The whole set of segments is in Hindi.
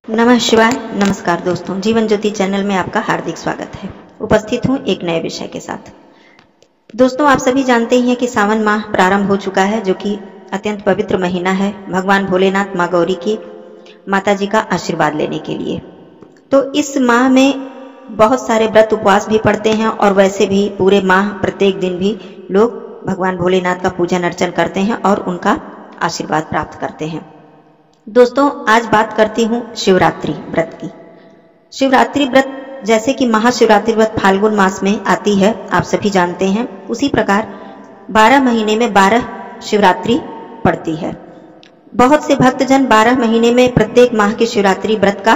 नमः शिवाय। नमस्कार दोस्तों, जीवन ज्योति चैनल में आपका हार्दिक स्वागत है। उपस्थित हूँ एक नए विषय के साथ। दोस्तों, आप सभी जानते ही हैं कि सावन माह प्रारंभ हो चुका है, जो कि अत्यंत पवित्र महीना है भगवान भोलेनाथ, माँ गौरी की, माता जी का आशीर्वाद लेने के लिए। तो इस माह में बहुत सारे व्रत उपवास भी पड़ते हैं और वैसे भी पूरे माह प्रत्येक दिन भी लोग भगवान भोलेनाथ का पूजन अर्चन करते हैं और उनका आशीर्वाद प्राप्त करते हैं। दोस्तों, आज बात करती हूँ शिवरात्रि व्रत की। शिवरात्रि व्रत जैसे कि महाशिवरात्रि व्रत फाल्गुन मास में आती है, आप सभी जानते हैं, उसी प्रकार 12 महीने में 12 शिवरात्रि पड़ती है। बहुत से भक्तजन 12 महीने में प्रत्येक माह की शिवरात्रि व्रत का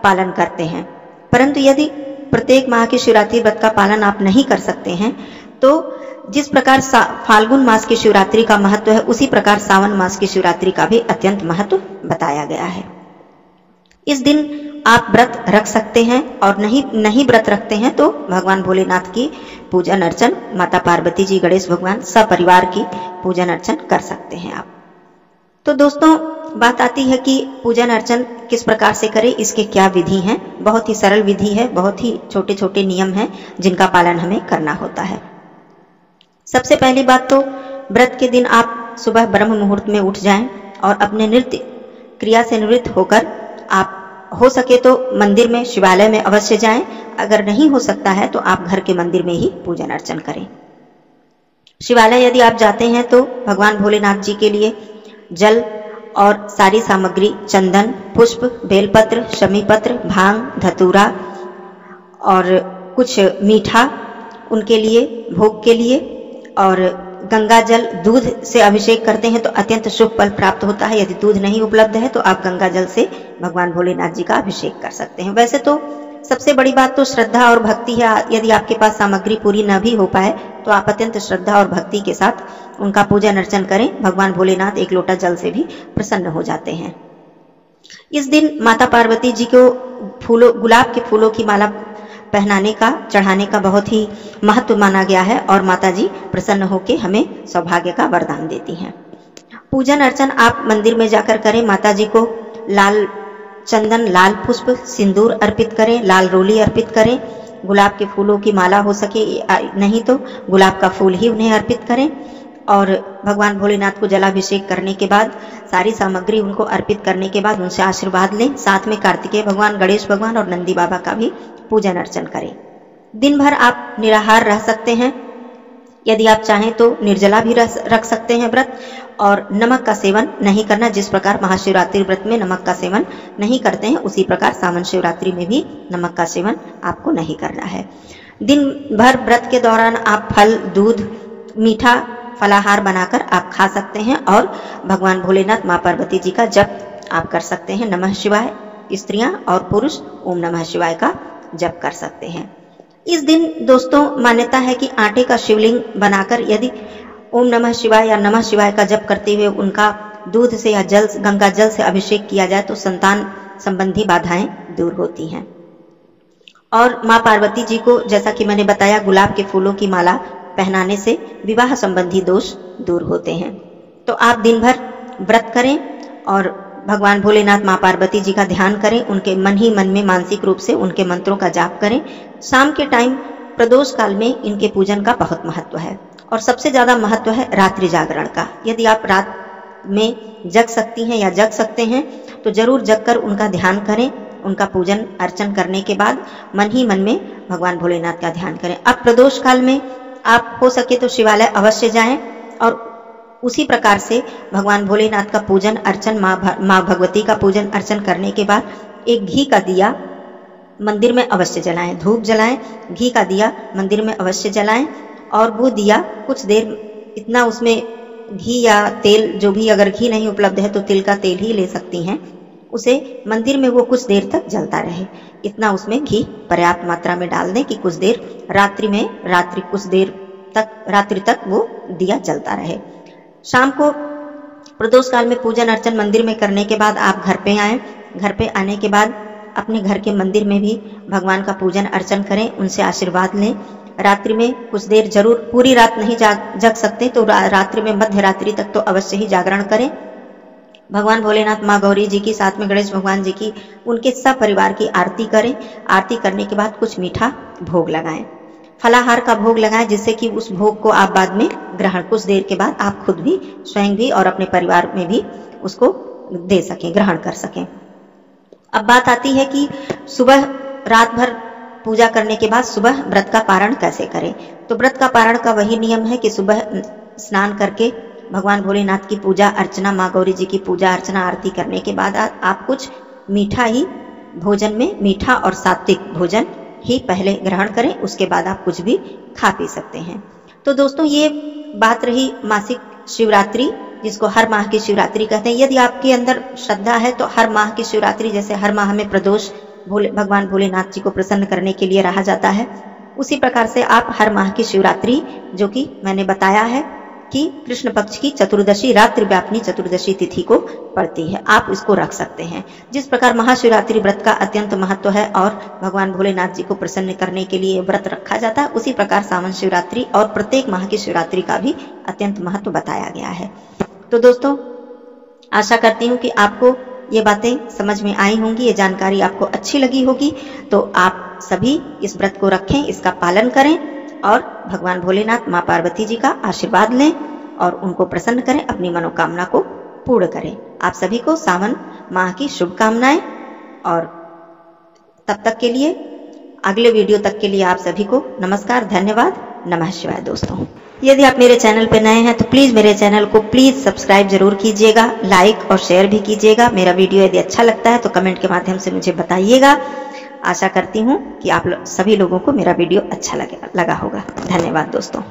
पालन करते हैं, परंतु यदि प्रत्येक माह की शिवरात्रि व्रत का पालन आप नहीं कर सकते हैं तो जिस प्रकार फाल्गुन मास की शिवरात्रि का महत्व है, उसी प्रकार सावन मास की शिवरात्रि का भी अत्यंत महत्व बताया गया है। इस दिन आप व्रत रख सकते हैं और नहीं व्रत रखते हैं तो भगवान भोलेनाथ की पूजन अर्चन, माता पार्वती जी, गणेश भगवान, सपरिवार की पूजन अर्चन कर सकते हैं आप। तो दोस्तों, बात आती है कि पूजन अर्चन किस प्रकार से करें, इसके क्या विधि हैं। बहुत ही सरल विधि है, बहुत ही छोटे छोटे नियम हैं जिनका पालन हमें करना होता है। सबसे पहली बात तो व्रत के दिन आप सुबह ब्रह्म मुहूर्त में उठ जाएं और अपने नृत्य क्रिया से निवृत्त होकर आप हो सके तो मंदिर में, शिवालय में अवश्य जाएं। अगर नहीं हो सकता है तो आप घर के मंदिर में ही पूजन अर्चन करें। शिवालय यदि आप जाते हैं तो भगवान भोलेनाथ जी के लिए जल और सारी सामग्री, चंदन, पुष्प, बेलपत्र, शमीपत्र, भांग, धतूरा और कुछ मीठा उनके लिए, भोग के लिए, और गंगा जल, दूध से अभिषेक करते हैं तो अत्यंत शुभ फल प्राप्त होता है। यदि दूध नहीं उपलब्ध है तो आप गंगा जल से भगवान भोलेनाथ जी का अभिषेक कर सकते हैं। वैसे तो सबसे बड़ी बात तो श्रद्धा और भक्ति है। यदि आपके पास सामग्री पूरी न भी हो पाए तो आप अत्यंत श्रद्धा और भक्ति के साथ उनका पूजन अर्चन करें। भगवान भोलेनाथ एक लोटा जल से भी प्रसन्न हो जाते हैं। इस दिन माता पार्वती जी को गुलाब के फूलों की माला पहनाने का, चढ़ाने का बहुत ही महत्व माना गया है और माता जी प्रसन्न होकर हमें सौभाग्य का वरदान देती हैं। पूजन अर्चन आप मंदिर में जाकर करें। माता जी को लाल चंदन, लाल पुष्प, सिंदूर अर्पित करें, लाल रोली अर्पित करें। गुलाब के फूलों की माला हो सके, नहीं तो गुलाब का फूल ही उन्हें अर्पित करें। और भगवान भोलेनाथ को जलाभिषेक करने के बाद, सारी सामग्री उनको अर्पित करने के बाद उनसे आशीर्वाद लें। साथ में कार्तिकेय भगवान, गणेश भगवान और नंदी बाबा का भी पूजन अर्चन करें। दिन भर आप निराहार रह सकते हैं। यदि आप चाहें तो निर्जला भी रख सकते हैं व्रत, और नमक का सेवन नहीं करना। जिस प्रकार महाशिवरात्रि व्रत में नमक का सेवन नहीं करते हैं, उसी प्रकार सावन शिवरात्रि में भी नमक का सेवन आपको नहीं करना है। दिन भर व्रत के दौरान आप फल, दूध, मीठा फलाहार बनाकर आप खा सकते हैं और भगवान भोलेनाथ, माँ पार्वती जी का जप आप कर सकते हैं। नमः शिवाय स्त्रियां और पुरुष ओम नमः शिवाय का जप कर सकते हैं। इस दिन दोस्तों मान्यता है कि आटे का शिवलिंग बनाकर यदि ओम नमः शिवाय या नमः शिवाय का जप करते हुए उनका दूध से या जल, गंगा जल से अभिषेक किया जाए तो संतान संबंधी बाधाएं दूर होती हैं। और माँ पार्वती जी को, जैसा कि मैंने बताया, गुलाब के फूलों की माला पहनाने से विवाह संबंधी दोष दूर होते हैं। तो आप दिन भर व्रत करें और भगवान भोलेनाथ, माँ पार्वती जी का ध्यान करें। उनके मन ही मन में मानसिक रूप से उनके मंत्रों का जाप करें। शाम के टाइम प्रदोष काल में इनके पूजन का बहुत महत्व है और सबसे ज्यादा महत्व है रात्रि जागरण का। यदि आप रात में जग सकती हैं या जग सकते हैं तो जरूर जगकर उनका ध्यान करें। उनका पूजन अर्चन करने के बाद मन ही मन में भगवान भोलेनाथ का ध्यान करें। अब प्रदोष काल में आप हो सके तो शिवालय अवश्य जाएं और उसी प्रकार से भगवान भोलेनाथ का पूजन अर्चन, माँ भगवती का पूजन अर्चन करने के बाद एक घी का दिया मंदिर में अवश्य जलाएं। धूप जलाएं, घी का दिया मंदिर में अवश्य जलाएं और वो दिया कुछ देर, इतना उसमें घी या तेल, जो भी, अगर घी नहीं उपलब्ध है तो तिल का तेल ही ले सकती हैं, उसे मंदिर में वो कुछ देर तक जलता रहे। इतना उसमें घी पर्याप्त मात्रा में डाल दें कि कुछ देर रात्रि तक वो दिया जलता रहे। शाम को प्रदोष काल में पूजन अर्चन मंदिर में करने के बाद आप घर पे आएं। घर पे आने के बाद अपने घर के मंदिर में भी भगवान का पूजन अर्चन करें, उनसे आशीर्वाद लें। रात्रि में कुछ देर जरूर, पूरी रात नहीं जग सकते तो रात्रि में मध्य रात्रि तक तो अवश्य ही जागरण करें। भगवान भोलेनाथ, माँ गौरी जी की, साथ में गणेश भगवान जी की, उनके सब परिवार की आरती करें। आरती करने के बाद कुछ मीठा भोग लगाएं, फलाहार का भोग लगाएं, जिससे कि उस भोग को आप बाद में ग्रहण, कुछ देर के बाद आप खुद भी, स्वयं भी और अपने परिवार में भी उसको दे सकें, ग्रहण कर सकें। अब बात आती है कि सुबह रात भर पूजा करने के बाद सुबह व्रत का पारण कैसे करें। तो व्रत का पारण का वही नियम है कि सुबह स्नान करके भगवान भोलेनाथ की पूजा अर्चना, माँ गौरी जी की पूजा अर्चना, आरती करने के बाद आप कुछ मीठा ही भोजन में, मीठा और सात्विक भोजन ही पहले ग्रहण करें, उसके बाद आप कुछ भी खा पी सकते हैं। तो दोस्तों, ये बात रही मासिक शिवरात्रि, जिसको हर माह की शिवरात्रि कहते हैं। यदि आपके अंदर श्रद्धा है तो हर माह की शिवरात्रि, जैसे हर माह में प्रदोष भगवान भोलेनाथ जी को प्रसन्न करने के लिए रहा जाता है, उसी प्रकार से आप हर माह की शिवरात्रि, जो कि मैंने बताया है कि कृष्ण पक्ष की चतुर्दशी, रात्रि व्यापिनी चतुर्दशी तिथि को पड़ती है, आप इसको रख सकते हैं। जिस प्रकार महाशिवरात्रि व्रत का अत्यंत महत्व है और भगवान भोलेनाथ जी को प्रसन्न करने के लिए व्रत रखा जाता है, उसी प्रकार सावन शिवरात्रि और प्रत्येक माह की शिवरात्रि का भी अत्यंत महत्व बताया गया है। तो दोस्तों, आशा करती हूँ कि आपको ये बातें समझ में आई होंगी, ये जानकारी आपको अच्छी लगी होगी। तो आप सभी इस व्रत को रखें, इसका पालन करें और भगवान भोलेनाथ, माँ पार्वती जी का आशीर्वाद लें और उनको प्रसन्न करें, अपनी मनोकामना को पूर्ण करें। आप सभी को सावन माह की शुभकामनाएं, और तब तक के लिए, अगले वीडियो तक के लिए आप सभी को नमस्कार, धन्यवाद, नमः शिवाय। दोस्तों, यदि आप मेरे चैनल पर नए हैं तो प्लीज मेरे चैनल को सब्सक्राइब जरूर कीजिएगा, लाइक और शेयर भी कीजिएगा। मेरा वीडियो यदि अच्छा लगता है तो कमेंट के माध्यम से मुझे बताइएगा। आशा करती हूँ कि आप सभी लोगों को मेरा वीडियो अच्छा लगा होगा। धन्यवाद दोस्तों।